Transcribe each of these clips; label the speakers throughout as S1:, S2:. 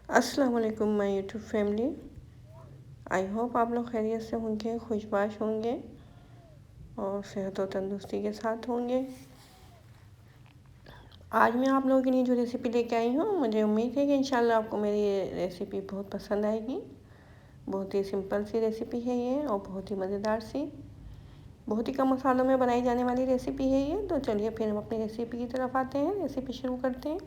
S1: अस्सलाम वालेकुम my YouTube family. I hope आप लोग खैरियत से होंगे, खुशबाश होंगे और सेहत और तंदुरुस्ती के साथ होंगे। आज मैं आप लोगों के लिए जो रेसिपी लेके आई हूँ, मुझे उम्मीद है कि इंशाल्लाह आपको मेरी ये रेसिपी बहुत पसंद आएगी। बहुत ही सिंपल सी रेसिपी है ये और बहुत ही मज़ेदार सी, बहुत ही कम मसालों में बनाई जाने वाली रेसिपी है ये। तो चलिए फिर हम अपनी रेसिपी की तरफ आते हैं, रेसिपी शुरू करते हैं।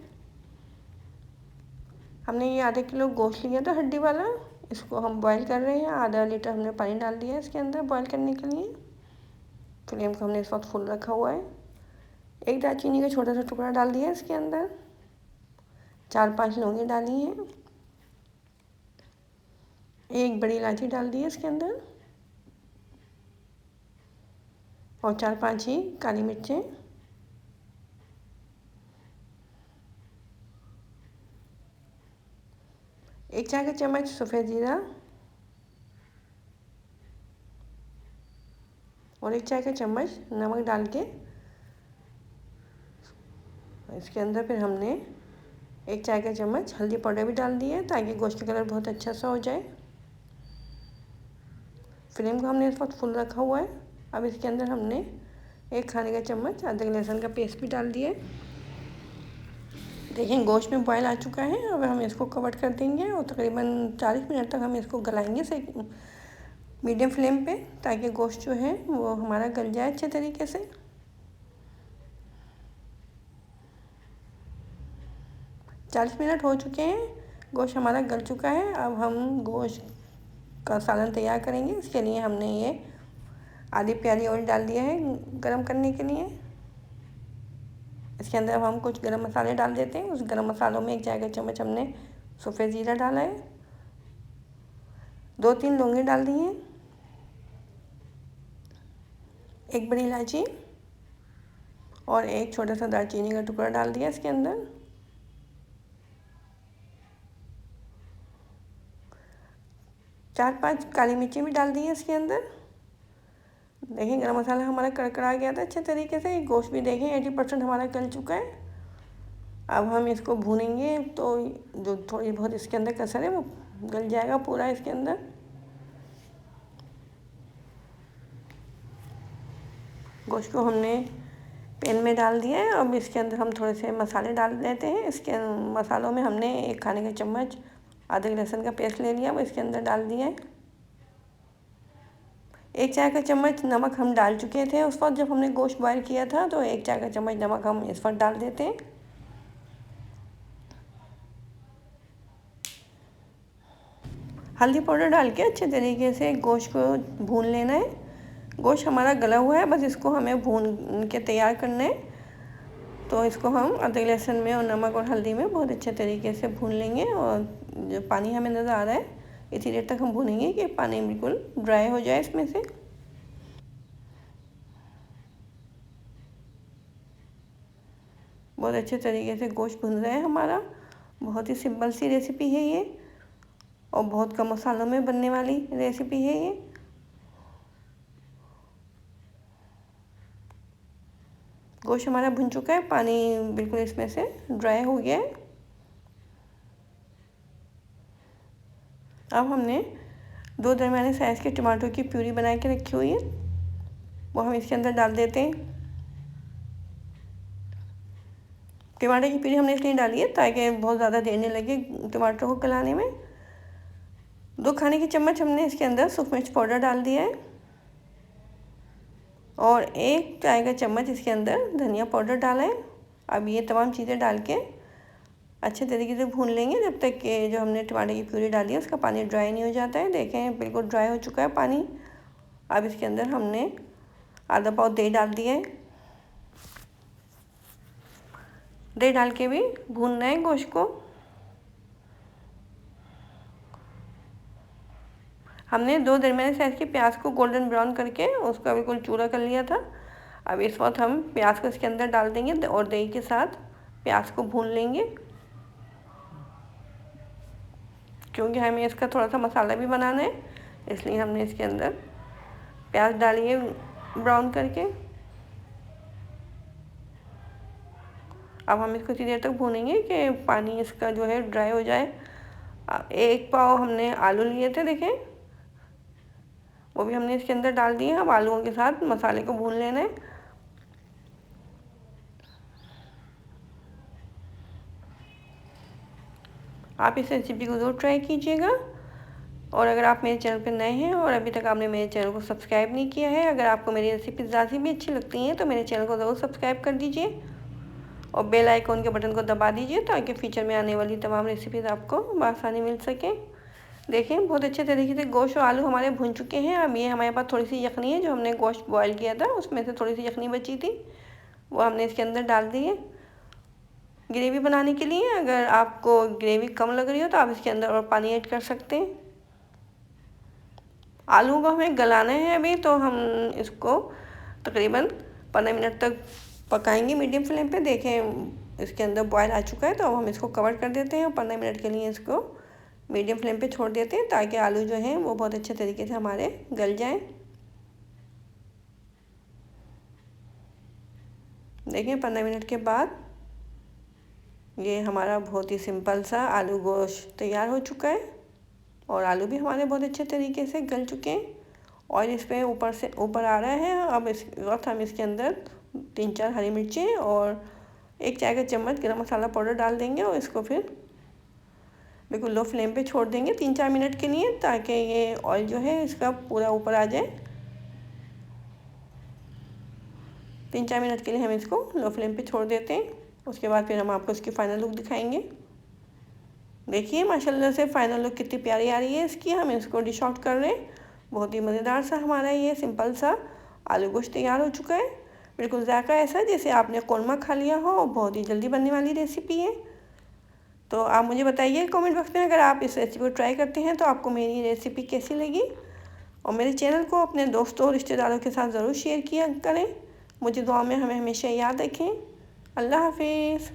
S1: हमने ये आधे किलो गोश्त लिया था हड्डी वाला, इसको हम बॉईल कर रहे हैं। आधा लीटर हमने पानी डाल दिया है इसके अंदर बॉईल करने के लिए। फ्लेम को हमने इस वक्त फुल रखा हुआ है। एक दालचीनी का छोटा सा टुकड़ा डाल दिया है इसके अंदर। 4-5 लौंगी डाली हैं। एक बड़ी इलायची डाल दी है इसके अंदर और 4-5 ही काली मिर्चें। एक चाय का चम्मच सफ़ेद जीरा और एक चाय का चम्मच नमक डाल के इसके अंदर फिर हमने एक चाय का चम्मच हल्दी पाउडर भी डाल दिया है ताकि गोश्त का कलर बहुत अच्छा सा हो जाए। फ्लेम को हमने इस वक्त फुल रखा हुआ है। अब इसके अंदर हमने एक खाने का चम्मच अदरक लहसुन का पेस्ट भी डाल दिया है। देखिए गोश्त में बॉयल आ चुका है। अब हम इसको कवर कर देंगे और तकरीबन 40 मिनट तक हम इसको गलाएंगे से मीडियम फ्लेम पे, ताकि गोश्त जो है वो हमारा गल जाए अच्छे तरीके से। चालीस मिनट हो चुके हैं, गोश्त हमारा गल चुका है। अब हम गोश्त का सालन तैयार करेंगे। इसके लिए हमने ये आधी प्याली ऑयल डाल दिया है गरम करने के लिए। इसके अंदर अब हम कुछ गरम मसाले डाल देते हैं। उस गरम मसालों में एक चाय का चम्मच हमने सफ़ेद जीरा डाला है, 2-3 लौंगे डाल दी हैं, एक बड़ी इलायची और एक छोटा सा दालचीनी का टुकड़ा डाल दिया इसके अंदर। चार 5 काली मिर्ची भी डाल दी है इसके अंदर। देखिए गरम मसाला हमारा कड़कड़ा गया था अच्छे तरीके से। गोश्त भी देखें 80% हमारा गल चुका है। अब हम इसको भूनेंगे तो जो थोड़ी बहुत इसके अंदर कसर है वो गल जाएगा पूरा इसके अंदर। गोश्त को हमने पैन में डाल दिया है। अब इसके अंदर हम थोड़े से मसाले डाल देते हैं। इसके मसालों में हमने एक खाने का चम्मच अदरक लहसुन का पेस्ट ले लिया, वो इसके अंदर डाल दिया है। एक चाय का चम्मच नमक हम डाल चुके थे उस वक्त जब हमने गोश्त बॉयल किया था, तो एक चाय का चम्मच नमक हम इस वक्त डाल देते हैं। हल्दी पाउडर डाल के अच्छे तरीके से गोश्त को भून लेना है। गोश्त हमारा गला हुआ है, बस इसको हमें भून के तैयार करना है। तो इसको हम अदरक लहसुन में और नमक और हल्दी में बहुत अच्छे तरीके से भून लेंगे। और जो पानी हमें नज़र आ रहा है इसी देर तक हम भूनेंगे कि पानी बिल्कुल ड्राई हो जाए इसमें से। बहुत अच्छे तरीके से गोश्त भुन रहा है हमारा। बहुत ही सिंपल सी रेसिपी है ये और बहुत कम मसालों में बनने वाली रेसिपी है ये। गोश्त हमारा भुन चुका है, पानी बिल्कुल इसमें से ड्राई हो गया है। अब हमने 2 दरमियाने साइज़ के टमाटर की प्यूरी बना के रखी हुई है, वो हम इसके अंदर डाल देते हैं। टमाटर की प्यूरी हमने इसलिए डाली है ताकि बहुत ज़्यादा देर नहीं लगे टमाटर को गलाने में। 2 खाने के चम्मच हमने इसके अंदर सूखी मिर्च पाउडर डाल दिया है और 1 चाय का चम्मच इसके अंदर धनिया पाउडर डाला है। अब ये तमाम चीज़ें डाल के अच्छे तरीके से भून लेंगे जब तक कि जो हमने टमाटर की प्यूरी डाली है उसका पानी ड्राई नहीं हो जाता है। देखें बिल्कुल ड्राई हो चुका है पानी। अब इसके अंदर हमने आधा पाव दही डाल दिया है। दही डाल के भी भूनना है गोश्त को। हमने 2 दरमियाने साइज़ के प्याज को गोल्डन ब्राउन करके उसका बिल्कुल चूरा कर लिया था। अब इस वक्त हम प्याज को इसके अंदर डाल देंगे और दही के साथ प्याज को भून लेंगे, क्योंकि हमें इसका थोड़ा सा मसाला भी बनाना है, इसलिए हमने इसके अंदर प्याज डाली है ब्राउन करके। अब हम इसको इतनी देर तक भूनेंगे कि पानी इसका जो है ड्राई हो जाए 1 पाव हमने आलू लिए थे, देखें, वो भी हमने इसके अंदर डाल दिए। अब आलूओं के साथ मसाले को भून लेना है। आप इस रेसिपी को ज़रूर ट्राई कीजिएगा। और अगर आप मेरे चैनल पर नए हैं और अभी तक आपने मेरे चैनल को सब्सक्राइब नहीं किया है, अगर आपको मेरी रेसिपी ज़्यादा भी अच्छी लगती हैं तो मेरे चैनल को ज़रूर सब्सक्राइब कर दीजिए और बेल आइकॉन के बटन को दबा दीजिए ताकि फ्यूचर में आने वाली तमाम रेसिपीज़ आपको बआसानी मिल सकें। देखें, बहुत अच्छे तरीके से गोश्त और आलू हमारे भुन चुके हैं। अब ये हमारे पास थोड़ी सी यखनी है, जो हमने गोश्त बॉयल किया था उसमें से थोड़ी सी यखनी बची थी, वो हमने इसके अंदर डाल दी है ग्रेवी बनाने के लिए। अगर आपको ग्रेवी कम लग रही हो तो आप इसके अंदर और पानी ऐड कर सकते हैं। आलू को हमें गलाना है अभी, तो हम इसको तकरीबन 15 मिनट तक पकाएंगे मीडियम फ्लेम पे। देखें, इसके अंदर बॉयल आ चुका है, तो अब हम इसको कवर कर देते हैं और 15 मिनट के लिए इसको मीडियम फ्लेम पे छोड़ देते हैं ताकि आलू जो हैं वो बहुत अच्छे तरीके से हमारे गल जाएं। देखें, 15 मिनट के बाद ये हमारा बहुत ही सिंपल सा आलू गोश्त तैयार हो चुका है और आलू भी हमारे बहुत अच्छे तरीके से गल चुके हैं। ऑयल इस पर ऊपर से ऊपर आ रहा है। अब इस वक्त हम इसके अंदर 3-4 हरी मिर्चें और 1 चाय का चम्मच गरम मसाला पाउडर डाल देंगे और इसको फिर बिल्कुल लो फ्लेम पे छोड़ देंगे 3-4 मिनट के लिए, ताकि ये ऑयल जो है इसका पूरा ऊपर आ जाए। 3-4 मिनट के लिए हम इसको लो फ्लेम पे छोड़ देते हैं। उसके बाद फिर हम आपको इसकी फ़ाइनल लुक दिखाएंगे। देखिए, माशाल्लाह से फ़ाइनल लुक कितनी प्यारी आ रही है इसकी। हम इसको डिश आउट कर रहे हैं। बहुत ही मज़ेदार सा हमारा ये सिंपल सा आलू गोश्त तैयार हो चुका है। बिल्कुल जायका ऐसा जैसे आपने कौरमा खा लिया हो। बहुत ही जल्दी बनने वाली रेसिपी है। तो आप मुझे बताइए कमेंट बॉक्स में, अगर आप इस रेसिपी को ट्राई करते हैं तो आपको मेरी रेसिपी कैसी लगी। और मेरे चैनल को अपने दोस्तों और रिश्तेदारों के साथ ज़रूर शेयर किया करें। मुझे दुआ में हमें हमेशा याद रखें। अल्लाह हाफिज़।